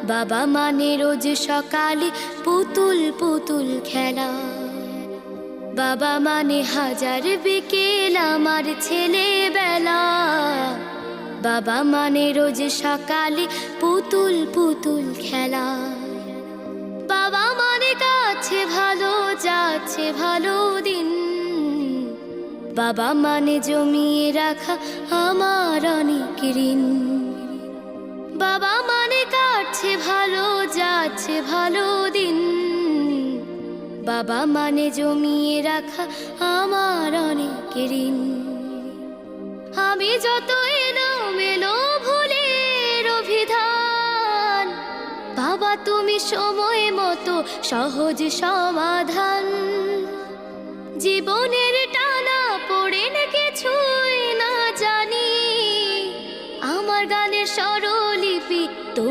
বাবা মানে রোজ সকালে পুতুল পুতুল খেলা। বাবা মানে হাজার বিকেল আমার ছেলেবেলা। বাবা মানে রোজ সকালে পুতুল পুতুল খেলা। বাবা মানে কাছে ভালো যাচ্ছে ভালো দিন। বাবা মানে জমিয়ে রাখা আমার অনেক ঋণ। বাবা মানে কাটছে ভালো যাচ্ছে ভালো দিন। বাবা মানে জমিয়ে রাখা আমার অনেক ঋণ। আমি যত এলোমেলো ভুলের অভিধান, বাবা তুমি সময় মতো সহজ সমাধান। জীবনের